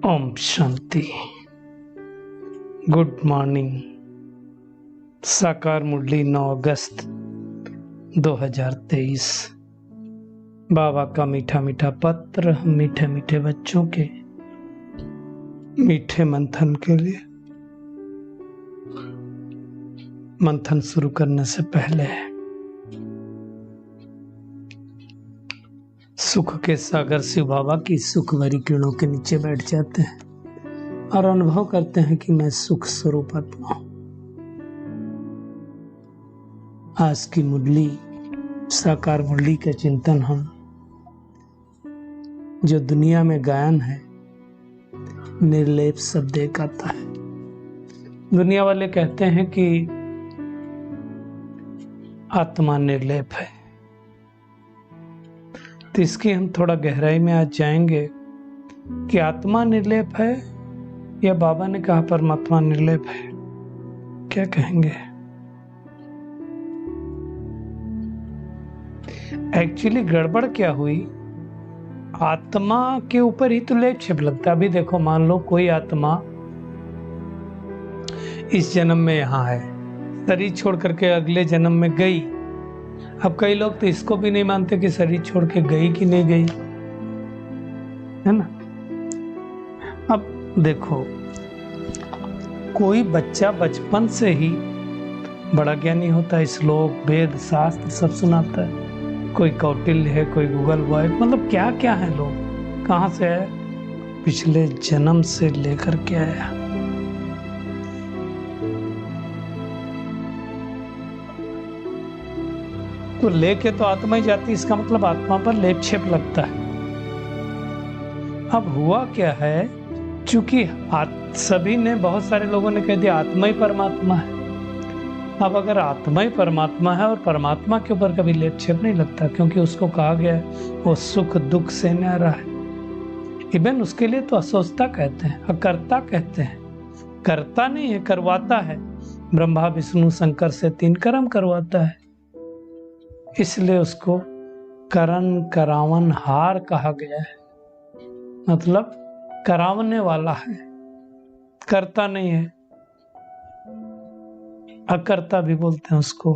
Om Shanti. Good morning. साकार मुरली 9 अगस्त 2023। बाबा का मीठा मीठा पत्र हम मीठे मीठे बच्चों के मीठे मंथन के लिए। मंथन शुरू करने से पहले सुख के सागर शिव बाबा की सुख भरी किरणों के नीचे बैठ जाते हैं और अनुभव करते हैं कि मैं सुख स्वरूप आत्मा हूं। आज की मुरली साकार मुरली का चिंतन हम जो दुनिया में गायन है निर्लेप शब्द एक आता है। दुनिया वाले कहते हैं कि आत्मा निर्लेप है, तो इसकी हम थोड़ा गहराई में आज जाएंगे कि आत्मा निर्लेप है या बाबा ने कहा परमात्मा निर्लेप है। क्या कहेंगे? एक्चुअली गड़बड़ क्या हुई, आत्मा के ऊपर ही तो लेप छिप लगता। अभी देखो, मान लो कोई आत्मा इस जन्म में यहां है, शरीर छोड़ करके अगले जन्म में गई। अब कई लोग तो इसको भी नहीं मानते कि शरीर छोड़ के गई कि नहीं गई, है ना। अब देखो, कोई बच्चा बचपन से ही बड़ा ज्ञानी होता है, श्लोक वेद शास्त्र सब सुनाता है। कोई कौटिल्य है, कोई गूगल बॉय, मतलब क्या क्या है। लोग कहाँ से है? पिछले जन्म से लेकर के आया। तो लेके तो आत्मा ही जाती, इसका मतलब आत्मा पर लेप छेप लगता है। अब हुआ क्या है, चूंकि सभी ने, बहुत सारे लोगों ने कह दिया आत्मा ही परमात्मा है। अब अगर आत्मा ही परमात्मा है और परमात्मा के ऊपर कभी लेप छेप नहीं लगता, क्योंकि उसको कहा गया है वो सुख दुख से न्यारा है। इवन उसके लिए तो असोचता कहते हैं, अकर्ता कहते हैं। करता नहीं है, करवाता है। ब्रह्मा विष्णु शंकर से 3 कर्म करवाता है, इसलिए उसको करण करावन हार कहा गया है। मतलब करावने वाला है, करता नहीं है। अकर्ता भी बोलते हैं उसको।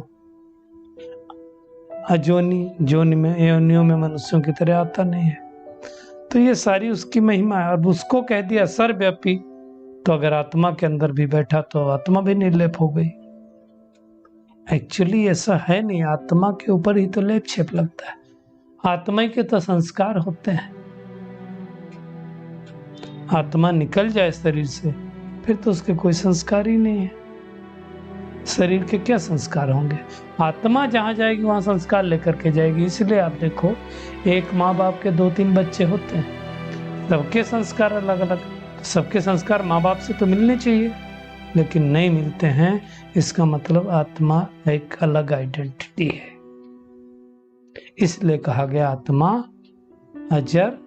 अजोनी, जोनि में, योनियों में मनुष्यों की तरह आता नहीं है। तो ये सारी उसकी महिमा है। और उसको कह दिया सर्वव्यापी, तो अगर आत्मा के अंदर भी बैठा तो आत्मा भी निर्लेप हो गई। एक्चुअली ऐसा है नहीं, आत्मा के ऊपर ही तो लेप छेप लगता है। आत्मा के तो संस्कार होते हैं। आत्मा निकल जाए शरीर से, फिर तो उसके कोई संस्कार ही नहीं है। शरीर के क्या संस्कार होंगे? आत्मा जहां जाएगी वहां संस्कार लेकर के जाएगी। इसलिए आप देखो, एक माँ बाप के 2-3 बच्चे होते हैं, सबके संस्कार अलग अलग। सबके संस्कार माँ बाप से तो मिलने चाहिए, लेकिन नहीं मिलते हैं। इसका मतलब आत्मा एक अलग आइडेंटिटी है। इसलिए कहा गया आत्मा अजर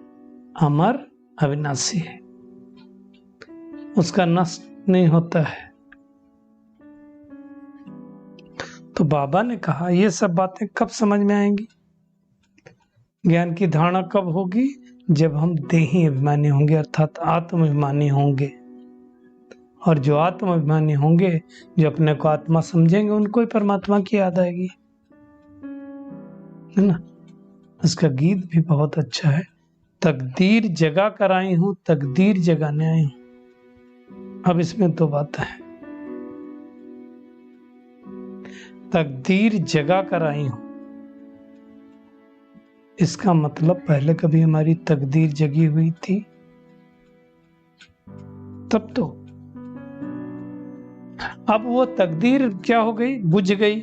अमर अविनाशी है, उसका नष्ट नहीं होता है। तो बाबा ने कहा ये सब बातें कब समझ में आएंगी, ज्ञान की धारणा कब होगी? जब हम देही अभिमानी होंगे, अर्थात आत्माभिमानी होंगे। और जो आत्माभिमानी होंगे, जो अपने को आत्मा समझेंगे, उनको ही परमात्मा की याद आएगी, है ना। उसका गीत भी बहुत अच्छा है, तकदीर जगा कर आई हूं, तकदीर जगाने आई हूं। अब इसमें 2 बातें हैं। तकदीर जगा कर आई हूं, इसका मतलब पहले कभी हमारी तकदीर जगी हुई थी तब तो। अब वो तकदीर क्या हो गई? बुझ गई।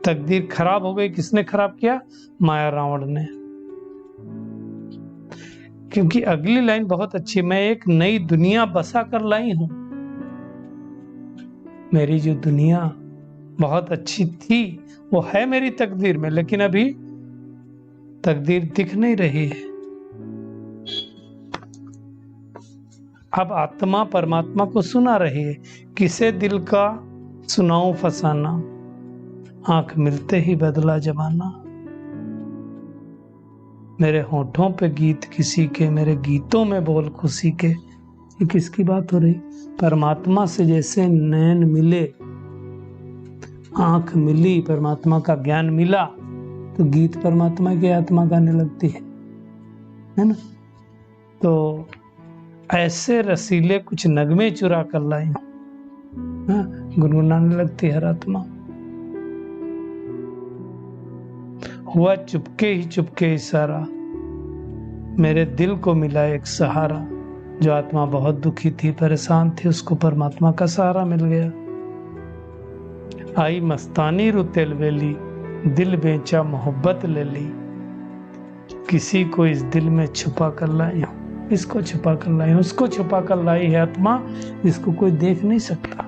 तकदीर खराब हो गई। किसने खराब किया? माया रावण ने। क्योंकि अगली लाइन बहुत अच्छी, मैं एक नई दुनिया बसा कर लाई हूं। मेरी जो दुनिया बहुत अच्छी थी वो है मेरी तकदीर में, लेकिन अभी तकदीर दिख नहीं रही है। अब आत्मा परमात्मा को सुना रही है। किसे दिल का सुनाऊं फसाना, आंख मिलते ही बदला जमाना। मेरे होठों पे गीत किसी के, मेरे गीतों में बोल खुशी के। ये किसकी बात हो रही? परमात्मा से जैसे नयन मिले, आंख मिली, परमात्मा का ज्ञान मिला, तो गीत परमात्मा की आत्मा गाने लगती है ना। तो ऐसे रसीले कुछ नगमे चुरा कर लाई, गुनगुनाने लगती है हर आत्मा। हुआ चुपके ही चुपके इशारा, मेरे दिल को मिला एक सहारा। जो आत्मा बहुत दुखी थी, परेशान थी, उसको परमात्मा का सहारा मिल गया। आई मस्तानी रुतेल वेली, दिल बेचा मोहब्बत ले ली। किसी को इस दिल में छुपा कर लाई हूं, इसको छुपा कर लाई हूं, उसको छुपा कर लाई है आत्मा, जिसको कोई देख नहीं सकता।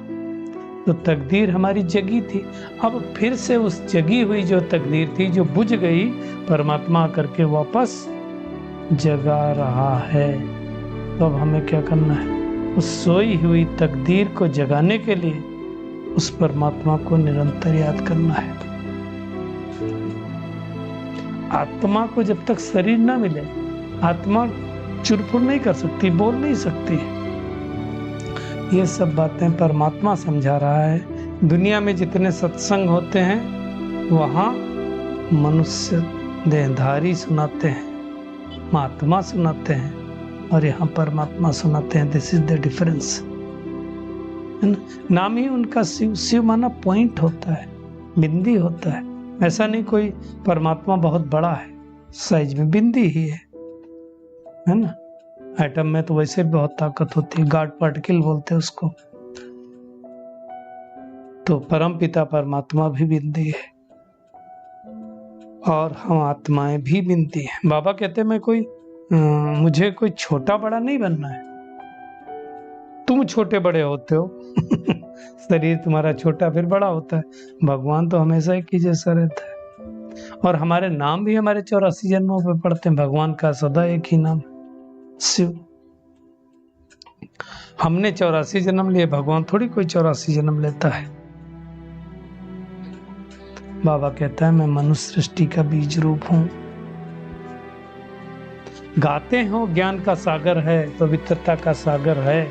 तो तकदीर हमारी जगी थी, अब फिर से उस जगी हुई जो तकदीर थी, जो बुझ गई, परमात्मा करके वापस जगा रहा है। तो अब हमें क्या करना है? उस सोई हुई तकदीर को जगाने के लिए उस परमात्मा को निरंतर याद करना है। आत्मा को जब तक शरीर ना मिले, आत्मा चुरफुर नहीं कर सकती, बोल नहीं सकती। ये सब बातें परमात्मा समझा रहा है। दुनिया में जितने सत्संग होते हैं वहाँ मनुष्य देहधारी सुनाते हैं, महात्मा सुनाते हैं, और यहाँ परमात्मा सुनाते हैं। This is the difference. नाम ही उनका शिव। शिव माना पॉइंट होता है, बिंदी होता है। ऐसा नहीं कोई परमात्मा बहुत बड़ा है, साइज में बिंदी ही है ना। एटम में तो वैसे भी बहुत ताकत होती है, गॉड पार्टिकल बोलते हैं उसको। तो परम पिता परमात्मा भी बिंदी है और हम आत्माएं भी बिंदी है। बाबा कहते हैं मैं मुझे कोई छोटा बड़ा नहीं बनना है, तुम छोटे बड़े होते हो शरीर तुम्हारा छोटा फिर बड़ा होता है, भगवान तो हमेशा एक ही जैसा रहता है। और हमारे नाम भी हमारे 84 जन्मों पे पढ़ते हैं। भगवान का सदा एक ही नाम, शिव। हमने 84 जन्म लिए, भगवान थोड़ी कोई 84 जन्म लेता है। बाबा कहता है मैं मनुष्य सृष्टि का बीज रूप हूं। गाते हो ज्ञान का सागर है, पवित्रता का सागर है।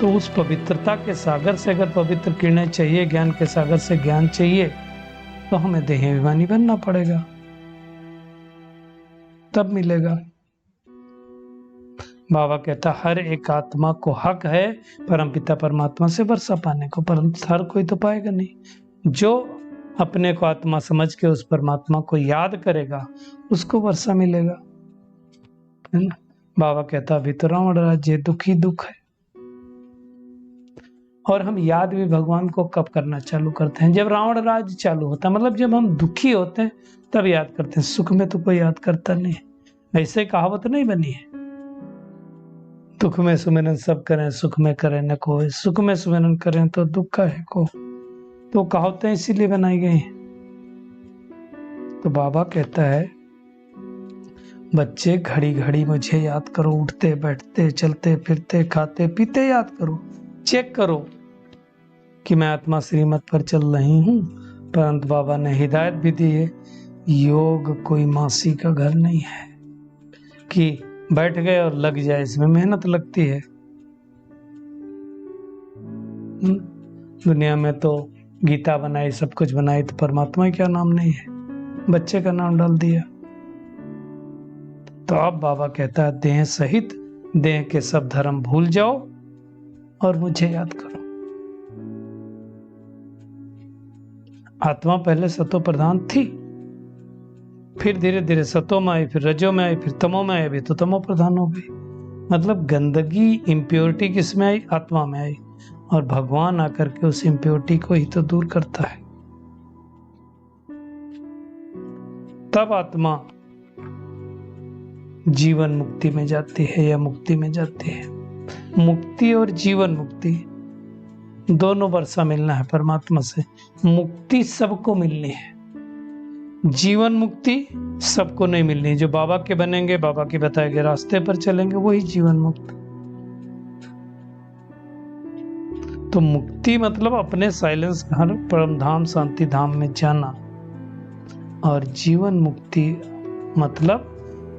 तो उस पवित्रता के सागर से अगर पवित्र किरणें चाहिए, ज्ञान के सागर से ज्ञान चाहिए, तो हमें देह अभिमानी बनना पड़ेगा, तब मिलेगा। बाबा कहता हर एक आत्मा को हक है परमपिता परमात्मा से वर्षा पाने को, परंतु हर कोई तो पाएगा नहीं। जो अपने को आत्मा समझ के उस परमात्मा को याद करेगा, उसको वर्षा मिलेगा, है ना। बाबा कहता अभी तो रावण राज्य दुखी दुख है। और हम याद भी भगवान को कब करना चालू करते हैं? जब रावण राज चालू होता है, मतलब जब हम दुखी होते हैं तब याद करते हैं। सुख में तो कोई याद करता नहीं, ऐसे कहावत नहीं बनी है। दुख में सुमिरन सब करें, सुख में करें न कोई, सुख में सुमिरन करें तो दुख का है को। तो कहावतें इसीलिए बनाई गई हैं। तो बाबा कहता है बच्चे घड़ी घड़ी मुझे याद करो, उठते बैठते चलते फिरते खाते पीते याद करो, चेक करो कि मैं आत्मा श्रीमत पर चल रही हूँ। परंतु बाबा ने हिदायत भी दी है, योग कोई मासी का घर नहीं है कि बैठ गए और लग जाए, इसमें मेहनत लगती है। दुनिया में तो गीता बनाई, सब कुछ बनाई, तो परमात्मा क्या नाम नहीं है, बच्चे का नाम डाल दिया। तो अब बाबा कहता है देह सहित देह के सब धर्म भूल जाओ और मुझे याद करो। आत्मा पहले सतो प्रधान थी, फिर धीरे धीरे सतो में आई, फिर रजो में आई, फिर तमो में आई, अभी तो तमो प्रधान हो गई। मतलब गंदगी इम्प्योरिटी किस में आई? आत्मा में आई। और भगवान आकर के उस इम्प्योरिटी को ही तो दूर करता है। तब आत्मा जीवन मुक्ति में जाती है या मुक्ति में जाती है। मुक्ति और जीवन मुक्ति दोनों वर्षा मिलना है परमात्मा से। मुक्ति सबको मिलनी है, जीवन मुक्ति सबको नहीं मिलनी। जो बाबा के बनेंगे, बाबा के बताए गए रास्ते पर चलेंगे, वही जीवन मुक्त। तो मुक्ति मतलब अपने साइलेंस घर परम धाम शांति धाम में जाना, और जीवन मुक्ति मतलब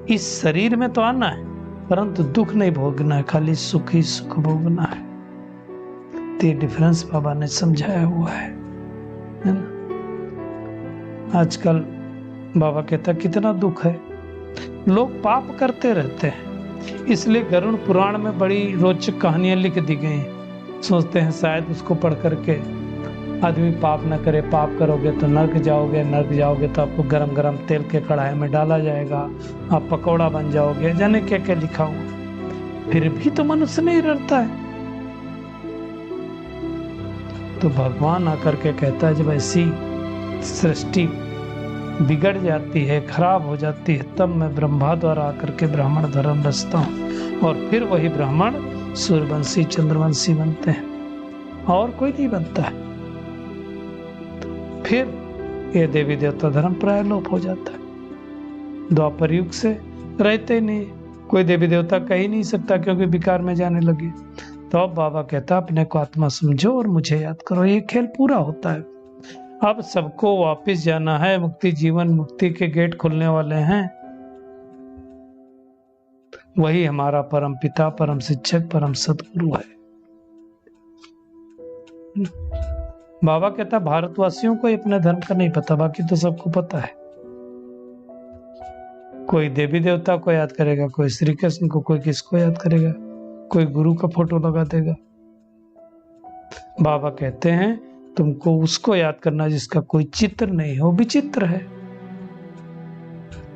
इस शरीर में तो आना है, परंतु दुख नहीं भोगना है, खाली सुख ही सुख भोगना है। तो ये डिफरेंस बाबा ने समझाया हुआ है ना। आजकल बाबा कहता कितना दुख है, लोग पाप करते रहते हैं, इसलिए गरुड़ पुराण में बड़ी रोचक कहानियां लिख दी गई हैं। सोचते हैं शायद उसको पढ़ करके आदमी पाप न करे, पाप करोगे तो नर्क जाओगे, नर्क जाओगे तो आपको गरम गरम तेल के कढ़ाई में डाला जाएगा, आप पकौड़ा बन जाओगे, जाने क्या क्या लिखा हुआ। फिर भी तो मनुष्य नहीं डरता है। तो भगवान आकर के कहता है जब ऐसी सृष्टि बिगड़ जाती है, खराब हो जाती है, तब मैं ब्रह्मा द्वारा आकर के ब्राह्मण धर्म रचता हूँ, और फिर वही ब्राह्मण सूर्यवंशी चंद्रवंशी बनते हैं, और कोई नहीं बनता है। फिर ये देवी देवता धर्म प्राय लोप हो जाता है। द्वापर युग से रहते नहीं, कोई देवी देवता कह ही नहीं सकता क्योंकि विकार में जाने लगे। तो अब बाबा कहता अपने को आत्मा समझो और मुझे याद करो, ये खेल पूरा होता है। अब सबको वापस जाना है, मुक्ति जीवन मुक्ति के गेट खुलने वाले हैं। वही हमारा परम पिता, परम शिक्षक, परम सदगुरु है। बाबा कहता भारतवासियों को अपने धर्म का नहीं पता, बाकी तो सबको पता है। कोई देवी देवता को याद करेगा, कोई श्री कृष्ण को, कोई किसको याद करेगा, कोई गुरु का फोटो लगा देगा। बाबा कहते हैं तुमको उसको याद करना जिसका कोई चित्र नहीं हो, विचित्र है।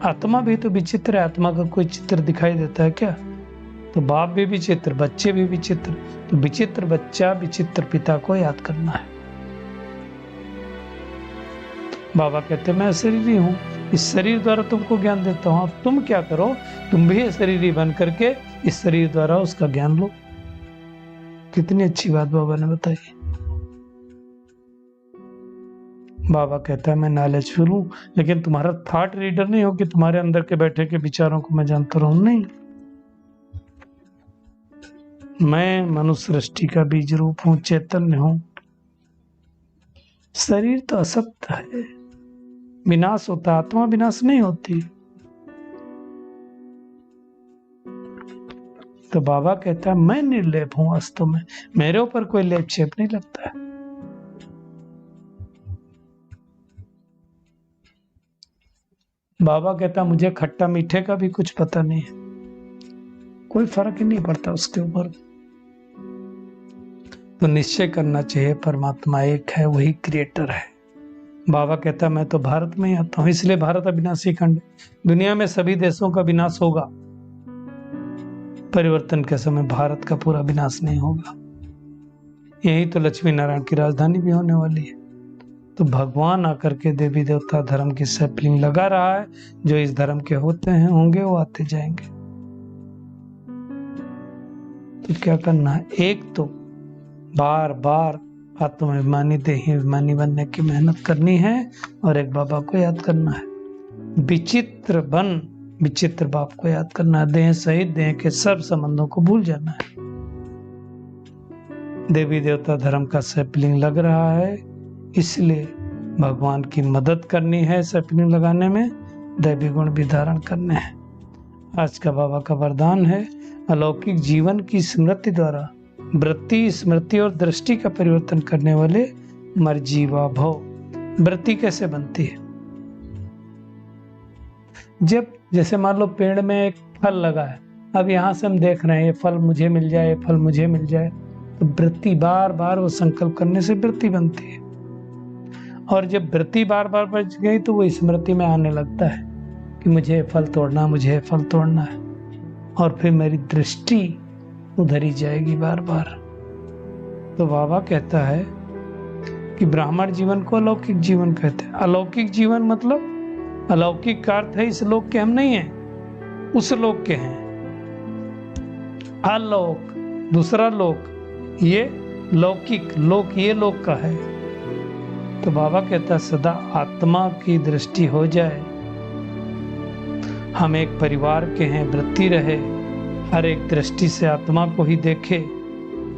आत्मा भी तो विचित्र है, आत्मा का कोई चित्र दिखाई देता है क्या? तो बाप भी विचित्र, बच्चे भी विचित्र। तो विचित्र बच्चा विचित्र पिता को याद करना है। बाबा कहते मैं शरीरी हूँ, इस शरीर द्वारा तुमको ज्ञान देता हूँ, अब तुम क्या करो, तुम भी शरीरी बन करके इस शरीर द्वारा उसका ज्ञान लो। कितनी अच्छी बात बाबा ने बताई। बाबा कहता है मैं नॉलेजफुल हूँ, लेकिन तुम्हारा थॉट रीडर नहीं हो कि तुम्हारे अंदर के बैठे के विचारों को मैं जानता रहूं। नहीं, मैं मनुष्य सृष्टि का बीज रूप हूँ, चैतन्य हूँ। शरीर तो असत्य है, विनाश होता, आत्मा विनाश नहीं होती। तो बाबा कहता है मैं निर्लेप हूं, वास्तव में मेरे ऊपर कोई लेप छेप नहीं लगता है। बाबा कहता मुझे खट्टा मीठे का भी कुछ पता नहीं है, कोई फर्क ही नहीं पड़ता उसके ऊपर। तो निश्चय करना चाहिए परमात्मा एक है, वही क्रिएटर है। बाबा कहता मैं तो भारत में ही आता हूं, इसलिए भारत अविनाशी खंड। दुनिया में सभी देशों का विनाश होगा, परिवर्तन के समय भारत का पूरा विनाश नहीं होगा। यही तो लक्ष्मी नारायण की राजधानी भी होने वाली है। तो भगवान आकर के देवी देवता धर्म की सैपलिंग लगा रहा है। जो इस धर्म के होते हैं होंगे, वो आते जाएंगे। तो क्या करना है? एक तो बार बार आत्माभिमानी देही अभिमानी बनने की मेहनत करनी है, और एक बाबा को याद करना है। विचित्र बन विचित्र बाप को याद करना है। देह सहित देह के सब संबंधों को भूल जाना है। देवी देवता धर्म का सैपलिंग लग रहा है, इसलिए भगवान की मदद करनी है। सैपलिंग लगाने में दैवी गुण भी धारण करने हैं। आज का बाबा का वरदान है अलौकिक जीवन की स्मृति द्वारा वृत्ति, स्मृति और दृष्टि का परिवर्तन करने वाले मर्जीवा भव। वृत्ति कैसे बनती है? जब जैसे मान लो पेड़ में एक फल लगा है, अब यहाँ से हम देख रहे हैं ये फल मुझे मिल जाए, ये फल मुझे मिल जाए, तो वृत्ति बार बार वो संकल्प करने से वृत्ति बनती है। और जब वृत्ति बार बार बच गई तो वो स्मृति में आने लगता है कि मुझे फल तोड़ना, मुझे फल तोड़ना है, और फिर मेरी दृष्टि उधर ही जाएगी बार बार। तो बाबा कहता है कि ब्राह्मण जीवन को अलौकिक जीवन कहते हैं। अलौकिक जीवन मतलब अलौकिक का अर्थ है इस लोक के हम नहीं हैं, उस लोक के हैं। अलोक दूसरा लोक, ये लौकिक लोक ये लोक का है। तो बाबा कहता है सदा आत्मा की दृष्टि हो जाए, हम एक परिवार के हैं, वृत्ति रहे, हर एक दृष्टि से आत्मा को ही देखे,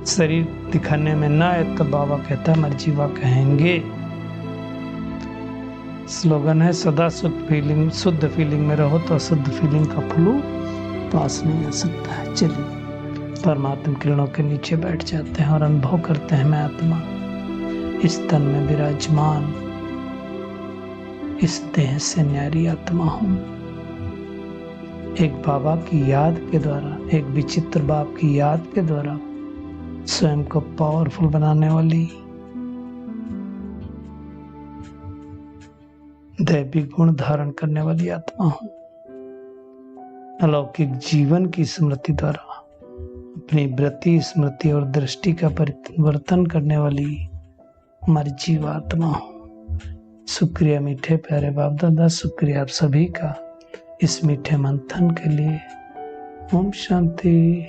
शरीर दिखाने में ना आए। तो बाबा कहता है मर्जीवा कहेंगे। स्लोगन है सदा शुद्ध फीलिंग में रहो तो अशुद्ध फीलिंग का फ्लू पास नहीं आ सकता है। चलिए परमात्मा किरणों के नीचे बैठ जाते हैं और अनुभव करते हैं, मैं आत्मा इस तन में विराजमान इस देह से न्यारी आत्मा हूं। एक बाबा की याद के द्वारा, एक विचित्र बाप की याद के द्वारा स्वयं को पावरफुल बनाने वाली दैवी गुण धारण करने वाली आत्मा हूं। अलौकिक जीवन की स्मृति द्वारा अपनी वृत्ति, स्मृति और दृष्टि का परिवर्तन करने वाली हमारी जीवात्मा हूं। शुक्रिया मीठे प्यारे बाप दादा, शुक्रिया आप सभी का इस मीठे मंथन के लिए। ओम शांति।